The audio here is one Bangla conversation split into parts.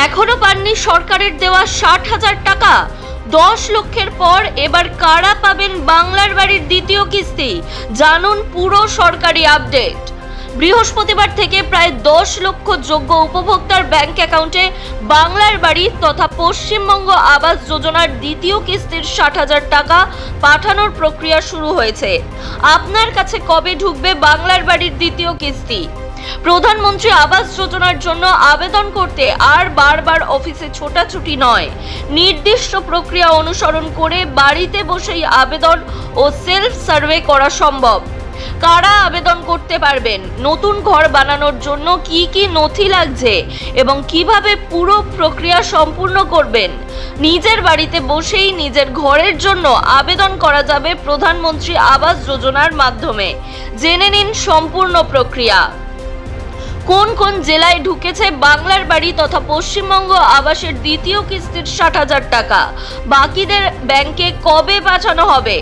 এখনো পাননি সরকারের দেওয়া 60,000 টাকা। 10 লক্ষের পর এবার কারা পাবেন বাংলার বাড়ির দ্বিতীয় কিস্তি? জানুন পুরো সরকারি আপডেট। বৃহস্পতিবার থেকে প্রায় 10 লক্ষ যোগ্য উপভোক্তার ব্যাংক অ্যাকাউন্টে বাংলার বাড়ি তথা পশ্চিমবঙ্গ আবাস যোজনার দ্বিতীয় কিস্তির 60,000 টাকা পাঠানোর প্রক্রিয়া শুরু হয়েছে। আপনার কাছে কবে ঢুকবে বাংলার বাড়ির দ্বিতীয় কিস্তি? প্রধানমন্ত্রী আবাস যোজনার জন্য আবেদন করতে আর বারবার অফিসে ছোটাছুটি নয়, নির্দিষ্ট প্রক্রিয়া অনুসরণ করে বাড়িতে বসেই আবেদন ও সেলফ সার্ভে করা সম্ভব। কারা আবেদন করতে পারবেন? নতুন ঘর বানানোর জন্য কি কি নথি লাগছে এবং কিভাবে পুরো প্রক্রিয়া সম্পূর্ণ করবেন? নিজের বাড়িতে বসেই নিজের ঘরের জন্য আবেদন করা যাবে প্রধানমন্ত্রী আবাস যোজনার মাধ্যমে। জেনে নিন সম্পূর্ণ প্রক্রিয়া। কোন কোন জেলায় ঢুকেছে বাংলার বাড়ি তথা পশ্চিমবঙ্গ আবাসের দ্বিতীয় কিস্তির 60,000 টাকা? বাকিদের ব্যাংকে কবে পাঠানো হবে?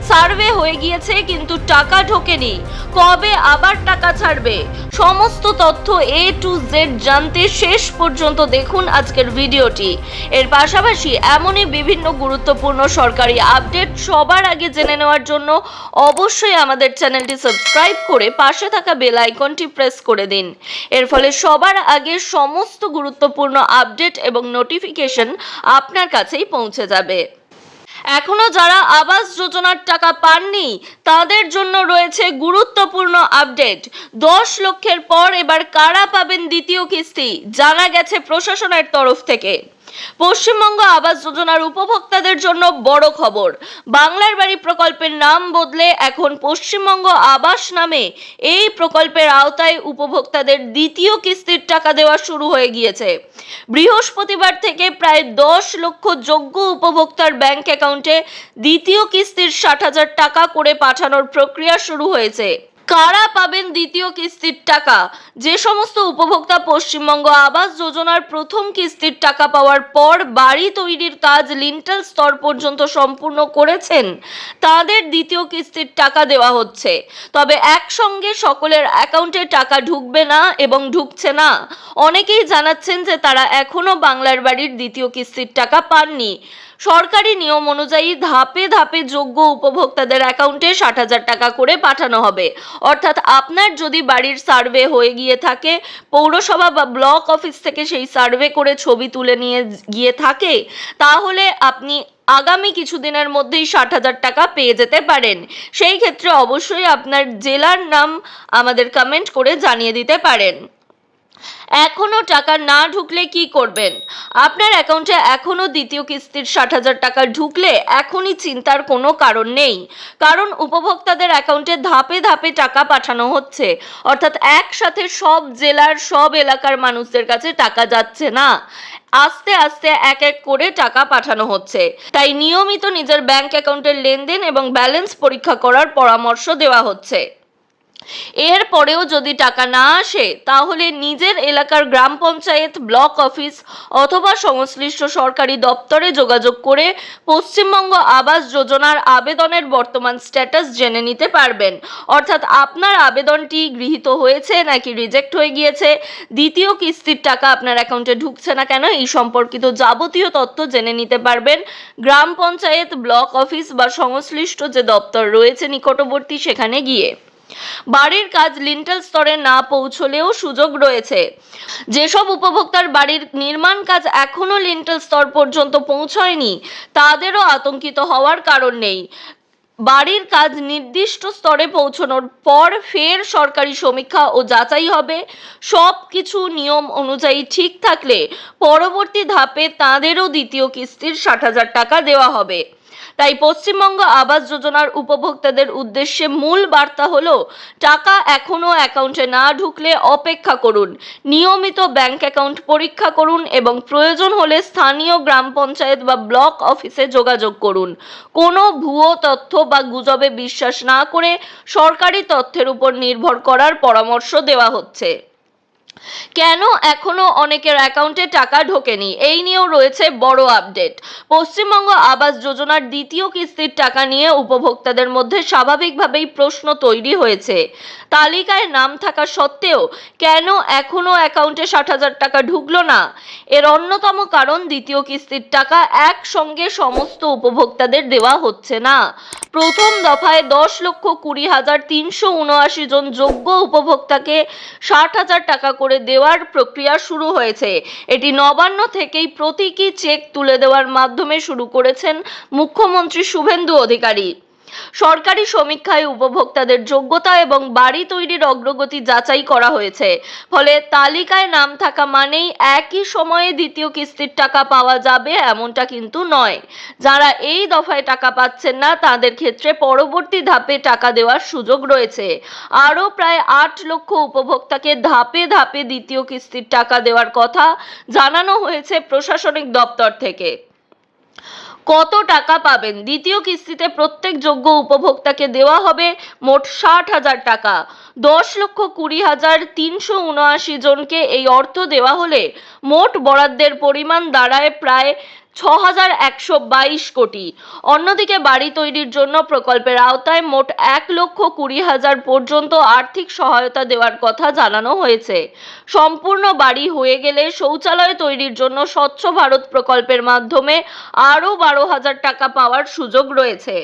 সার্ভে হয়ে গিয়েছে কিন্তু টাকা ঢোকেনি, কবে আবার টাকা ছাড়বে? সমস্ত তথ্য A to Z জানতে শেষ পর্যন্ত দেখুন আজকের ভিডিওটি। এর পাশাপাশি এমনই বিভিন্ন গুরুত্বপূর্ণ সরকারি আপডেট সবার আগে জেনে নেওয়ার জন্য অবশ্যই আমাদের চ্যানেলটি সাবস্ক্রাইব করে পাশে থাকা বেল আইকনটি প্রেস করে দিন। এর ফলে সবার আগে সমস্ত গুরুত্বপূর্ণ আপডেট এবং নোটিফিকেশন আপনার কাছেই পৌঁছে যাবে। এখনো যারা আবাস যোজনার টাকা পাননি তাদের জন্য রয়েছে গুরুত্বপূর্ণ আপডেট। 10 লক্ষের পর এবার কারা পাবেন দ্বিতীয় কিস্তি? জানা গেছে প্রশাসনের তরফ থেকে। পশ্চিমবঙ্গ আবাস যোজনার উপভোক্তাদের জন্য বড় খবর। বাংলার বাড়ি প্রকল্পের নাম বদলে এখন পশ্চিমবঙ্গ আবাস নামে এই প্রকল্পের আওতায় উপভোক্তাদের দ্বিতীয় কিস্তির টাকা দেওয়া শুরু হয়ে গিয়েছে। বৃহস্পতিবার থেকে প্রায় 10 লক্ষ যোগ্য উপভোক্তার ব্যাংক অ্যাকাউন্টে দ্বিতীয় কিস্তির 60,000 টাকা করে পাঠানোর প্রক্রিয়া শুরু হয়েছে। কারা পাবেন দ্বিতীয় কিস্তির টাকা? যে সমস্ত উপভোক্তা পশ্চিমবঙ্গ আবাস যোজনার প্রথম কিস্তির টাকা পাওয়ার পর বাড়ি তৈরির কাজ লিন্টাল স্তর পর্যন্ত সম্পূর্ণ করেছেন তাদের দ্বিতীয় কিস্তির টাকা দেওয়া হচ্ছে। তবে একসঙ্গে সকলের অ্যাকাউন্টে টাকা ঢুকবে না এবং ঢুকছে না। অনেকেই জানাচ্ছেন যে তারা এখনো বাংলার বাড়ির দ্বিতীয় কিস্তির টাকা পাননি। সরকারি নিয়ম অনুযায়ী ধাপে ধাপে যোগ্য উপভোক্তাদের অ্যাকাউন্টে 60,000 টাকা করে পাঠানো হবে। অর্থাৎ আপনার যদি বাড়ির সার্ভে হয়ে গিয়ে থাকে, পৌরসভা বা ব্লক অফিস থেকে সেই সার্ভে করে ছবি তুলে নিয়ে গিয়ে থাকে, তাহলে আপনি আগামী কিছুদিনের মধ্যেই 60,000 টাকা পেয়ে যেতে পারেন। সেই ক্ষেত্রে অবশ্যই আপনার জেলার নাম আমাদের কমেন্ট করে জানিয়ে দিতে পারেন। এখনো টাকা না ঢুকলে কি করবেন? আপনার অ্যাকাউন্টে এখনো দ্বিতীয় কিস্তির 60,000 টাকা ঢুকলে এখনই চিন্তার কোনো কারণ নেই, কারণ উপভোক্তাদের অ্যাকাউন্টে ধাপে ধাপে টাকা পাঠানো হচ্ছে। অর্থাৎ একসাথে সব জেলার সব এলাকার মানুষদের কাছে টাকা যাচ্ছে না, আস্তে আস্তে এক এক করে টাকা পাঠানো হচ্ছে। তাই নিয়মিত নিজের ব্যাংক অ্যাকাউন্টের লেনদেন এবং ব্যালেন্স পরীক্ষা করার পরামর্শ দেওয়া হচ্ছে। এর পরেও যদি টাকা না আসে তাহলে নিজের এলাকার গ্রাম পঞ্চায়েত, ব্লক অফিস অথবা সংশ্লিষ্ট সরকারি দপ্তরে যোগাযোগ করে পশ্চিমবঙ্গ আবাস যোজনার আবেদনের বর্তমান স্ট্যাটাস জেনে নিতে পারবেন। অর্থাৎ আপনার আবেদনটি গৃহীত হয়েছে নাকি রিজেক্ট হয়ে গিয়েছে, দ্বিতীয় কিস্তির টাকা আপনার অ্যাকাউন্টে ঢুকছে না কেন, এই সম্পর্কিত যাবতীয় তথ্য জেনে নিতে পারবেন গ্রাম পঞ্চায়েত, ব্লক অফিস বা সংশ্লিষ্ট যে দপ্তর রয়েছে নিকটবর্তী সেখানে গিয়ে। বাড়ির কাজ লিন্টাল স্তরে না পৌঁছলেও সুযোগ রয়েছে। যেসব উপভোক্তার বাড়ির নির্মাণ কাজ এখনো লিন্টাল স্তর পর্যন্ত পৌঁছয়নি তাদেরও আতঙ্কিত হওয়ার কারণ নেই। বাড়ির কাজ নির্দিষ্ট স্তরে পৌঁছানোর পর ফের সরকারি সমীক্ষা ও যাচাই হবে। সব কিছু নিয়ম অনুযায়ী ঠিক থাকলে পরবর্তী ধাপে তাদেরও দ্বিতীয় কিস্তির 60,000 টাকা দেওয়া হবে। তাই পশ্চিমবঙ্গ আবাস যোজনার উপভোক্তাদের উদ্দেশ্যে মূল বার্তা হলো, টাকা এখনো অ্যাকাউন্টে না ঢুকলে অপেক্ষা করুন, নিয়মিত ব্যাংক অ্যাকাউন্ট পরীক্ষা করুন এবং প্রয়োজন হলে স্থানীয় গ্রাম পঞ্চায়েত বা ব্লক অফিসে যোগাযোগ করুন। কোনো ভুয়ো তথ্য বা গুজবে বিশ্বাস না করে সরকারি তথ্যের উপর নির্ভর করার পরামর্শ দেওয়া হচ্ছে। কেন এখনো অনেকের অ্যাকাউন্টে টাকা ঢোকেনি, এই নিয়েও রয়েছে বড় আপডেট। পশ্চিমবঙ্গ আবাস যোজনার দ্বিতীয় কিস্তির টাকা নিয়ে উপভোক্তাদের মধ্যে স্বাভাবিকভাবেই প্রশ্ন তৈরি হয়েছে। তালিকায় নাম থাকা সত্ত্বেও কেন এখনো অ্যাকাউন্টে 60,000 টাকা ঢুকলো না? এর অন্যতম কারণ দ্বিতীয় কিস্তির টাকা একসঙ্গে সমস্ত উপভোক্তাদের দেওয়া হচ্ছে না। প্রথম দফায় 10,20,379 জন যোগ্য উপভোক্তাকে 60,000 টাকা করে দেওয়ার প্রক্রিয়া শুরু হয়েছে। এটি নবান্ন থেকেই প্রতীকী চেক তুলে দেওয়ার মাধ্যমে শুরু করেছেন মুখ্যমন্ত্রী শুভেন্দু অধিকারী। সরকারি সমীক্ষায় উপভোক্তাদের যোগ্যতা এবং বাড়ি তৈরির অগ্রগতি যাচাই করা হয়েছে। ফলে তালিকায় নাম থাকা মানেই একই সময়ে দ্বিতীয় কিস্তির টাকা পাওয়া যাবে এমনটা কিন্তু নয়। যারা এই দফায় টাকা পাচ্ছেন না তাদের ক্ষেত্রে পরবর্তী ধাপে টাকা দেওয়ার সুযোগ রয়েছে। আরও প্রায় 8 লক্ষ উপভোক্তাকে ধাপে ধাপে দ্বিতীয় কিস্তির টাকা দেওয়ার কথা জানানো হয়েছে প্রশাসনিক দপ্তর থেকে। কত টাকা পাবেন? দ্বিতীয় কিস্তিতে প্রত্যেক যোগ্য উপভোক্তাকে দেওয়া হবে মোট 60,000 টাকা। 10,20,379 জনকে এই অর্থ দেওয়া হলে মোট বরাদ্দের পরিমাণ দাঁড়ায় প্রায় 6,122 কোটি। অন্যদিকে বাড়ি তৈরির জন্য প্রকল্পের আওতায় মোট 1,20,000 পর্যন্ত আর্থিক সহায়তা দেওয়ার কথা জানানো হয়েছে। সম্পূর্ণ বাড়ি হয়ে গেলে শৌচালয় তৈরির জন্য স্বচ্ছ ভারত প্রকল্পের মাধ্যমে আরও 12,000 টাকা পাওয়ার সুযোগ রয়েছে।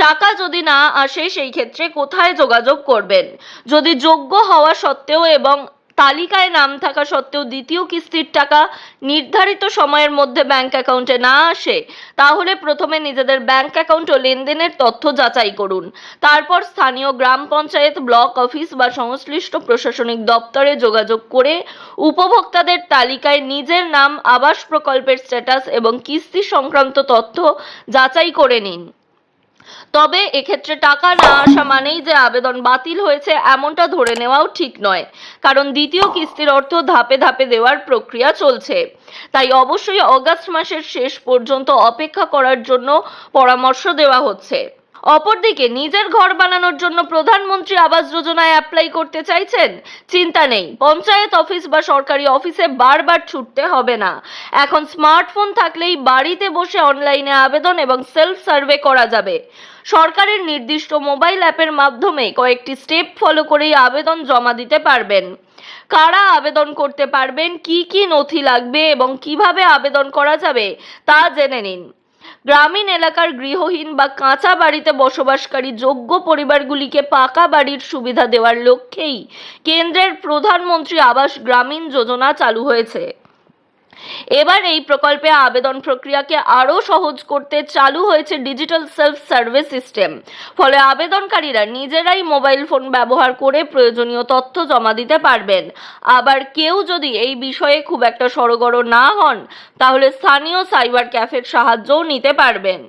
টাকা যদি না আসে সেই ক্ষেত্রে কোথায় যোগাযোগ করবেন? যদি যোগ্য হওয়া সত্ত্বেও এবং তালিকায় নাম থাকা সত্ত্বেও দ্বিতীয় কিস্তির টাকা নির্ধারিত সময়ের মধ্যে ব্যাংক অ্যাকাউন্টে না আসে, তাহলে প্রথমে নিজেদের ব্যাংক অ্যাকাউন্ট ও লেনদেনের তথ্য যাচাই করুন। তারপর স্থানীয় গ্রাম পঞ্চায়েত, ব্লক অফিস বা সংশ্লিষ্ট প্রশাসনিক দপ্তরে যোগাযোগ করে উপভোক্তাদের তালিকায় নিজের নাম, আবাস প্রকল্পের স্ট্যাটাস এবং কিস্তি সংক্রান্ত তথ্য যাচাই করে নিন। তবে এক্ষেত্রে টাকা না আসা মানেই যে আবেদন বাতিল হয়েছে এমনটা ধরে নেওয়াও ঠিক নয়, কারণ দ্বিতীয় কিস্তির অর্থ ধাপে ধাপে দেওয়ার প্রক্রিয়া চলছে। তাই অবশ্যই অগাস্ট মাসের শেষ পর্যন্ত অপেক্ষা করার জন্য পরামর্শ দেওয়া হচ্ছে। অপরদিকে নিজের ঘর বানানোর জন্য প্রধানমন্ত্রী আবাস যোজনায় অ্যাপ্লাই করতে চাইছেন? চিন্তা নেই, পঞ্চায়েত অফিস বা সরকারি অফিসে বারবার ছুটতে হবে না। এখন স্মার্টফোন থাকলেই বাড়িতে বসে অনলাইনে আবেদন এবং সেলফ সার্ভে করা যাবে। সরকারের নির্দিষ্ট মোবাইল অ্যাপের মাধ্যমে কয়েকটি স্টেপ ফলো করেই আবেদন জমা দিতে পারবেন। কারা আবেদন করতে পারবেন, কি কি নথি লাগবে এবং কিভাবে আবেদন করা যাবে তা জেনে নিন। গ্রামীণ এলাকার গৃহহীন বা কাঁচা বাড়িতে বসবাসকারী যোগ্য পরিবারগুলিকে পাকা বাড়ির সুবিধা দেওয়ার লক্ষ্যেই কেন্দ্রের প্রধানমন্ত্রী আবাস গ্রামীণ যোজনা চালু হয়েছে। এবার এই প্রকল্পে আবেদন প্রক্রিয়াকে আরও সহজ করতে চালু হয়েছে ডিজিটাল সেলফ সার্ভে সিস্টেম। ফলে আবেদনকারীরা নিজেরাই মোবাইল ফোন ব্যবহার করে প্রয়োজনীয় তথ্য জমা দিতে পারবেন। আবার কেউ যদি এই বিষয়ে খুব একটা সড়গড় না হন, তাহলে স্থানীয় সাইবার ক্যাফের সাহায্যও নিতে পারবেন।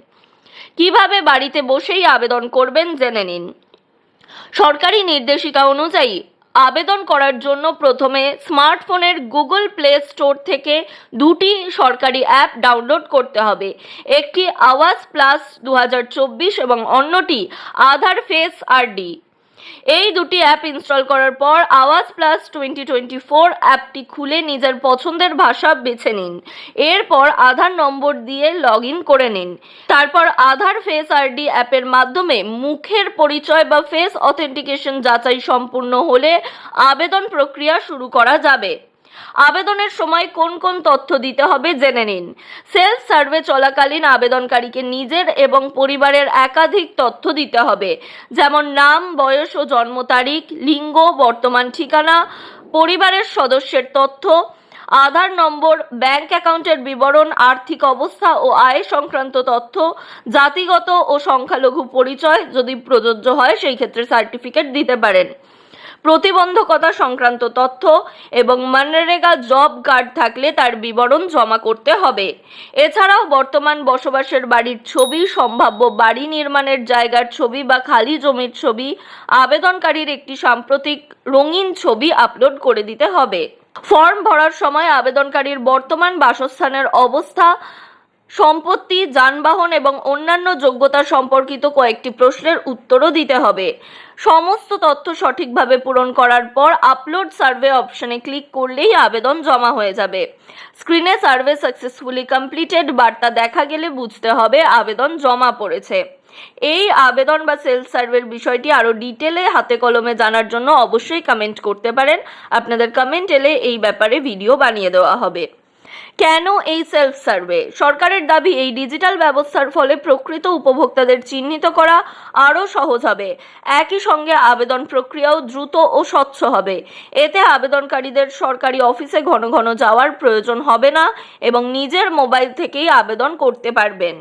কিভাবে বাড়িতে বসেই আবেদন করবেন জেনে নিন। সরকারি নির্দেশিকা অনুযায়ী আবেদন করার জন্য প্রথমে স্মার্টফোনের গুগল প্লে স্টোর থেকে দুটি সরকারি অ্যাপ ডাউনলোড করতে হবে। একটি আওয়াজ প্লাস 2024 এবং অন্যটি আধার ফেস আরডি। এই দুটি অ্যাপ ইনস্টল করার পর আওয়াজ প্লাস 2024 অ্যাপটি খুলে নিজের পছন্দের ভাষা বেছে নিন। এরপর আধার নম্বর দিয়ে লগ ইন করে নিন। তারপর আধার ফেস আরডি অ্যাপের মাধ্যমে মুখের পরিচয় বা ফেস অথেন্টিকেশন যাচাই সম্পূর্ণ হলে আবেদন প্রক্রিয়া শুরু করা যাবে। আবেদনের সময় কোন কোন তথ্য দিতে হবে জেনে নিন। সেলফ সার্ভে চলাকালীন আবেদনকারীকে নিজের এবং পরিবারের একাধিক তথ্য দিতে হবে, যেমন নাম, বয়স ও জন্ম তারিখ, লিঙ্গ, বর্তমান ঠিকানা, পরিবারের সদস্যের তথ্য, আধার নম্বর, ব্যাংক অ্যাকাউন্টের বিবরণ, আর্থিক অবস্থা ও আয় সংক্রান্ত তথ্য, জাতিগত ও সংখ্যালঘু পরিচয় যদি প্রযোজ্য হয় সেই ক্ষেত্রে সার্টিফিকেট দিতে পারেন, প্রতিবন্ধকতা সংক্রান্ত তথ্য এবং মনরেগা জব কার্ড থাকলে তার বিবরণ জমা করতে হবে। এছাড়াও বর্তমান বসবাসের বাড়ির ছবি, সম্ভাব্য বাড়ি নির্মাণের জায়গার ছবি বা খালি জমির ছবি, আবেদনকারীর একটি সাম্প্রতিক রঙিন ছবি আপলোড করে দিতে হবে। ফর্ম ভরার সময় আবেদনকারীর বর্তমান বাসস্থানের অবস্থা সম্পত্তি, যানবাহন এবং অন্যান্য যোগ্যতা সম্পর্কিত কয়েকটি প্রশ্নের উত্তরও দিতে হবে। সমস্ত তথ্য সঠিকভাবে পূরণ করার পর আপলোড সার্ভে অপশনে ক্লিক করলেই আবেদন জমা হয়ে যাবে। স্ক্রিনে সার্ভে সাকসেসফুলি কমপ্লিটেড বার্তা দেখা গেলে বুঝতে হবে আবেদন জমা পড়েছে। এই আবেদন বা সেলফ সার্ভের বিষয়টি আরও ডিটেলে হাতে কলমে জানার জন্য অবশ্যই কমেন্ট করতে পারেন। আপনাদের কমেন্ট এলে এই ব্যাপারে ভিডিও বানিয়ে দেওয়া হবে। কেন এই সেলফ সার্ভে? সরকারের দাবি এই ডিজিটাল ব্যবস্থার ফলে প্রকৃত উপভোক্তাদের চিহ্নিত করা আরও সহজ হবে। একই সঙ্গে আবেদন প্রক্রিয়াও দ্রুত ও স্বচ্ছ হবে। এতে আবেদনকারীদের সরকারি অফিসে ঘন ঘন যাওয়ার প্রয়োজন হবে না এবং নিজের মোবাইল থেকেই আবেদন করতে পারবেন।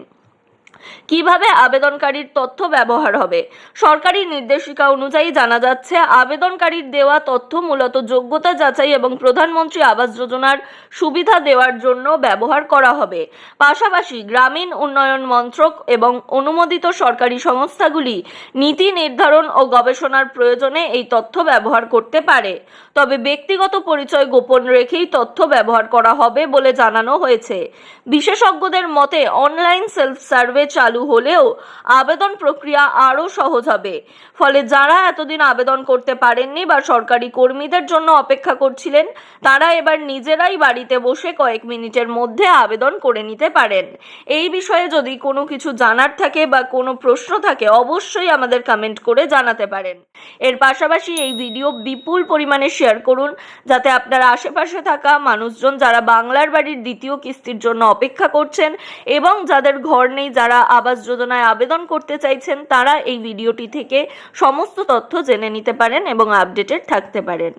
কিভাবে আবেদনকারীর তথ্য ব্যবহার হবে? সরকারি নির্দেশিকা অনুযায়ী জানা যাচ্ছে, আবেদনকারীর দেওয়া তথ্য মূলত যোগ্যতা যাচাই এবং প্রধানমন্ত্রী আবাস যোজনার সুবিধা দেওয়ার জন্য ব্যবহার করা হবে। পাশাপাশি গ্রামীণ উন্নয়ন মন্ত্রক এবং অনুমোদিত সরকারি সংস্থাগুলি নীতি নির্ধারণ ও গবেষণার প্রয়োজনে এই তথ্য ব্যবহার করতে পারে। তবে ব্যক্তিগত পরিচয় গোপন রেখেই তথ্য ব্যবহার করা হবে বলে জানানো হয়েছে। বিশেষজ্ঞদের মতে অনলাইন সেলফ সার্ভে চালু হলেও আবেদন প্রক্রিয়া আরও সহজ হবে। ফলে যারা এতদিন আবেদন করতে পারেননি বা সরকারি কর্মীদের জন্য অপেক্ষা করছিলেন, তারা এবার নিজেরাই বাড়িতে বসে কয়েক মিনিটের মধ্যে আবেদন করে নিতে পারেন। এই বিষয়ে যদি কোনো কিছু জানার থাকে বা কোনো প্রশ্ন থাকে, অবশ্যই আমাদের কমেন্ট করে জানাতে পারেন। এর পাশাপাশি এই ভিডিও বিপুল পরিমাণে শেয়ার করুন, যাতে আপনার আশেপাশে থাকা মানুষজন যারা বাংলার বাড়ির দ্বিতীয় কিস্তির জন্য অপেক্ষা করছেন এবং যাদের ঘর নেই, যারা আবাস যোজনায় আবেদন করতে চাইছেন, তারা এই ভিডিওটি থেকে সমস্ত তথ্য জেনে নিতে পারেন এবং আপডেটেড থাকতে পারেন।